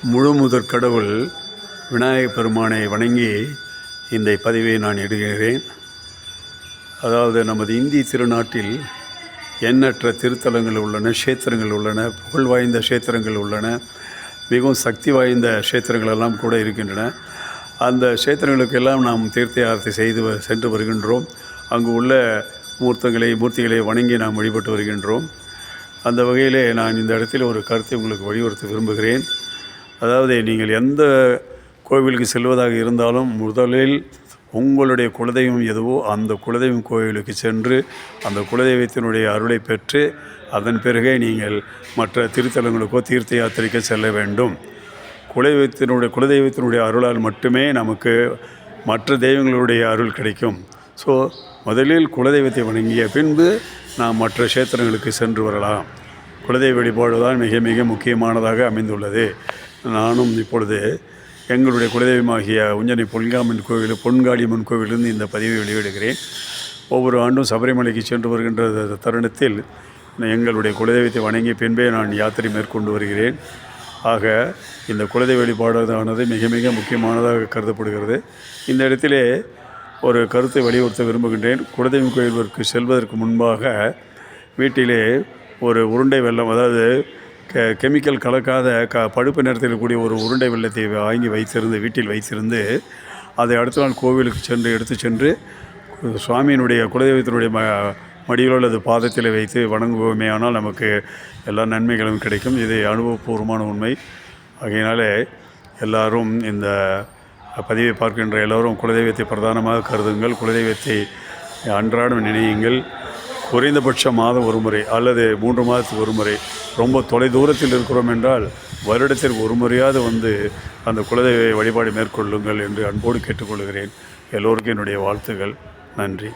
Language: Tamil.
முழு முதற் கடவுள் விநாயகப் பெருமானை வணங்கி இந்த பதிவை நான் இடுகிறேன். அதாவது நமது இந்திய திருநாட்டில் எண்ணற்ற திருத்தலங்கள் உள்ளன, க்ஷேத்திரங்கள் உள்ளன, புகழ் வாய்ந்த க்ஷேத்திரங்கள் உள்ளன, மிகவும் சக்தி வாய்ந்த க்ஷேத்திரங்கள் எல்லாம் கூட இருக்கின்றன. அந்த க்ஷேத்திரங்களுக்கெல்லாம் நாம் தீர்த்த யாத்திரை செய்து சென்று வருகின்றோம். அங்கு உள்ள மூர்த்திகளை வணங்கி நாம் வழிபட்டு வருகின்றோம். அந்த வகையிலே நான் இந்த இடத்தில் ஒரு கருத்தை உங்களுக்கு வலியுறுத்த விரும்புகிறேன். அதாவது நீங்கள் எந்த கோவிலுக்கு செல்வதாக இருந்தாலும் முதலில் உங்களுடைய குலதெய்வம் எதுவோ அந்த குலதெய்வம் கோவிலுக்கு சென்று அந்த குலதெய்வத்தினுடைய அருளை பெற்று அதன் பிறகே நீங்கள் மற்ற திருத்தலங்களுக்கோ தீர்த்த யாத்திரைக்கோ செல்ல வேண்டும். குலதெய்வத்தினுடைய அருளால் மட்டுமே நமக்கு மற்ற தெய்வங்களுடைய அருள் கிடைக்கும். ஸோ முதலில் குலதெய்வத்தை வணங்கிய பின்பு நாம் மற்ற க்ஷேத்திரங்களுக்கு சென்று வரலாம். குலதெய்வ வழிபாடு தான் மிக மிக முக்கியமானதாக அமைந்துள்ளது. நானும் இப்பொழுது எங்களுடைய குலதெய்வமாகிய உஞ்சனை பொன்காளியம்மன் கோவிலிருந்து இந்த பதிவை வெளியிடுகிறேன். ஒவ்வொரு ஆண்டும் சபரிமலைக்கு சென்று வருகின்ற தருணத்தில் எங்களுடைய குலதெய்வத்தை வணங்கிய பின்பே நான் யாத்திரை மேற்கொண்டு வருகிறேன். ஆக இந்த குலதெய்வ வழிபாடானது மிக மிக முக்கியமானதாக கருதப்படுகிறது. இந்த இடத்திலே ஒரு கருத்தை வலியுறுத்த விரும்புகின்றேன். குலதெய்வம் கோயிலுக்கு செல்வதற்கு முன்பாக வீட்டிலே ஒரு உருண்டை வெல்லம், அதாவது கெமிக்கல் கலக்காத பழுப்பு நிறத்தில் கூடிய ஒரு உருண்டை வெல்லத்தை வாங்கி வீட்டில் வைத்திருந்து அதை அடுத்த நாள் கோவிலுக்கு எடுத்து சென்று சுவாமியினுடைய குலதெய்வத்தினுடைய மடியிலோ அல்லது பாதத்தில் வைத்து வணங்குவோமே ஆனால் நமக்கு எல்லா நன்மைகளும் கிடைக்கும். இது அனுபவபூர்வமான உண்மை. ஆகையினாலே எல்லாரும் இந்த பதிவை பார்க்கின்ற எல்லோரும் குலதெய்வத்தை பிரதானமாக கருதுங்கள். குலதெய்வத்தை அன்றாடம் நினையுங்கள். குறைந்தபட்சம் மாதம் ஒரு முறை அல்லது 3 மாதத்துக்கு ஒரு முறை, ரொம்ப தொலைதூரத்தில் இருக்கிறோம் என்றால் வருடத்திற்கு ஒரு முறையாவது அந்த குலதெய்வ வழிபாடு மேற்கொள்ளுங்கள் என்று அன்போடு கேட்டுக்கொள்கிறேன். எல்லோருக்கும் என்னுடைய வாழ்த்துக்கள். நன்றி.